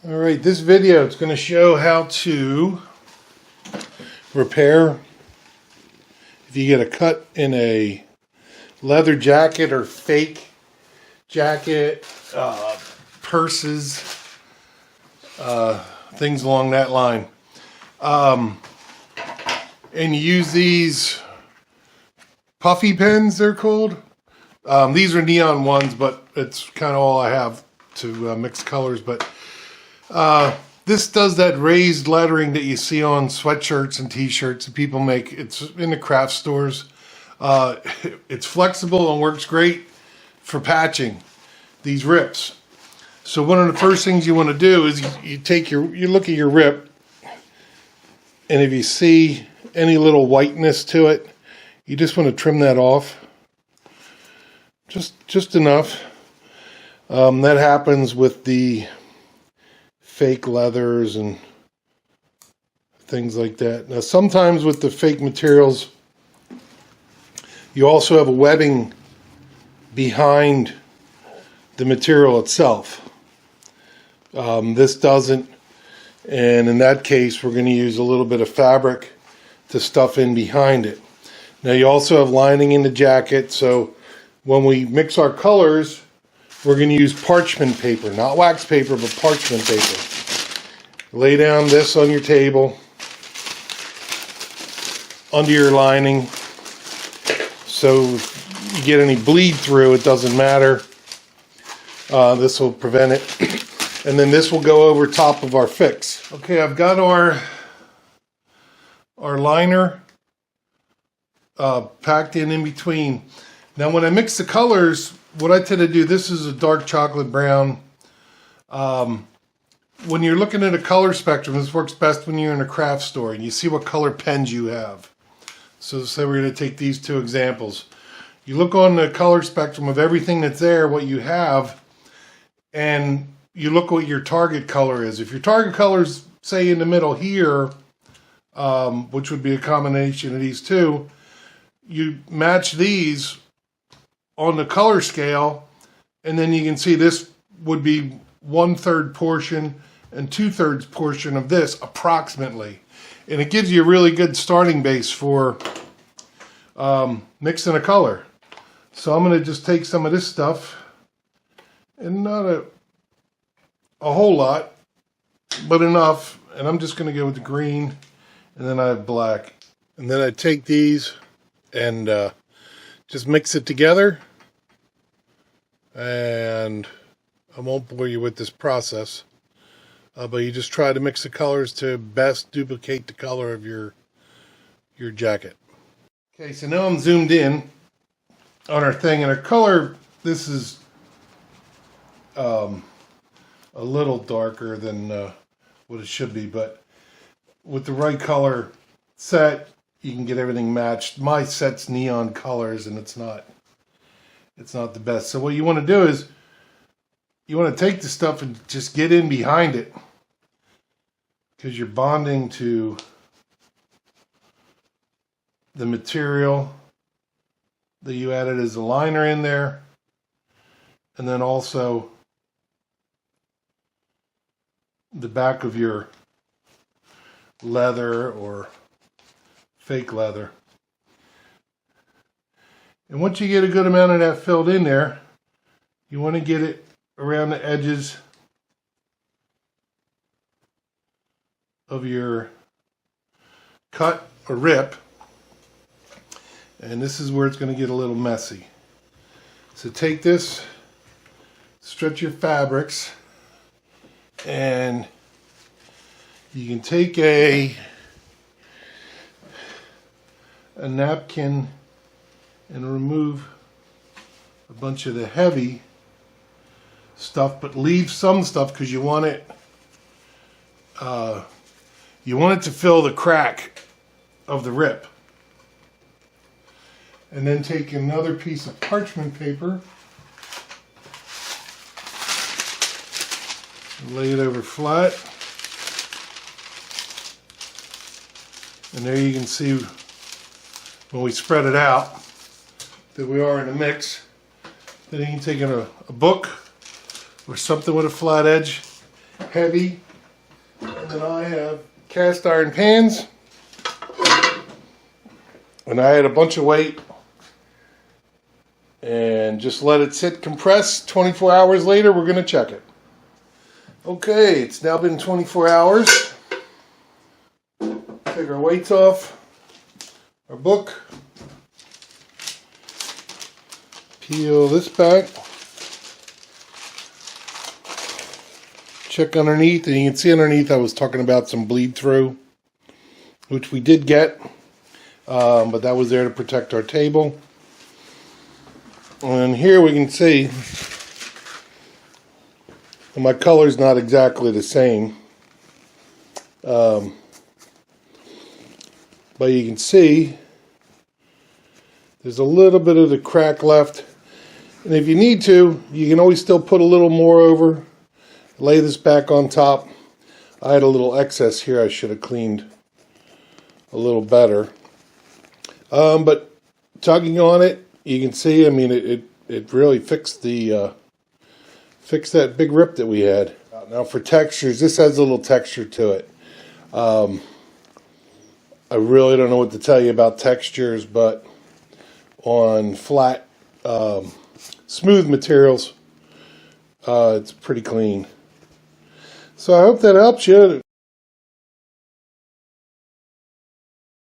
Alright, this video is going to show how to repair if you get a cut in a leather jacket or fake jacket, purses, things along that line. And you use these Puffy pens, they're called. These are neon ones, but it's kind of all I have to mix colors. But this does that raised lettering that you see on sweatshirts and t-shirts that people make. It's in the craft stores. It's flexible and works great for patching these rips. So one of the first things you want to do is you look at your rip, and if you see any little whiteness to it, you just want to trim that off. Just enough. That happens with the fake leathers and things like that. Now sometimes with the fake materials, you also have a webbing behind the material itself. This doesn't, and in that case we're going to use a little bit of fabric to stuff in behind it. Now you also have lining in the jacket, so when we mix our colors, we're going to use parchment paper, not wax paper, but parchment paper. Lay down this on your table, under your lining, so if you get any bleed through, it doesn't matter. This will prevent it. And then this will go over top of our fix. Okay, I've got our liner packed in between. Now when I mix the colors, what I tend to do, this is a dark chocolate brown. When you're looking at a color spectrum, this works best when you're in a craft store and you see what color pens you have. So say we're going to take these two examples. You look on the color spectrum of everything that's there, what you have, and you look what your target color is. If your target color is, say, in the middle here, which would be a combination of these two, you match these on the color scale, and then you can see this would be 1/3 portion and 2/3 portion of this approximately, and it gives you a really good starting base for mixing a color. So I'm going to just take some of this stuff, and not a whole lot, but enough, and I'm just going to go with the green, and then I have black, and then I take these and just mix it together. And I won't bore you with this process, but you just try to mix the colors to best duplicate the color of your jacket. Okay, so now I'm zoomed in on our thing, and our color, this is a little darker than what it should be, but with the right color set, you can get everything matched. My set's neon colors, and it's not the best. So what you want to do is you want to take the stuff and just get in behind it, because you're bonding to the material that you added as a liner in there, and then also the back of your leather or fake leather. And once you get a good amount of that filled in there, you want to get it around the edges of your cut or rip. And this is where it's going to get a little messy. So take this, stretch your fabrics, and you can take a napkin and remove a bunch of the heavy stuff, but leave some stuff because you want it to fill the crack of the rip. And then take another piece of parchment paper and lay it over flat. And there you can see when we spread it out that we are in a mix. Then you can take in a book or something with a flat edge heavy. And then I have cast iron pans. And I had a bunch of weight. And just let it sit, compress. 24 hours later, we're going to check it. Okay, it's now been 24 hours. Take our weights off. Our book. Peel this back. Check underneath, and you can see underneath I was talking about some bleed through, which we did get, but that was there to protect our table. And here we can see, and my color's not exactly the same, but you can see there's a little bit of the crack left. And if you need to, you can always still put a little more over. Lay this back on top. I had a little excess here I should have cleaned a little better. But tugging on it, you can see, I mean, it really fixed the fixed that big rip that we had. Now for textures, this has a little texture to it. I really don't know what to tell you about textures, but on flat, smooth materials, it's pretty clean. So I hope that helps you.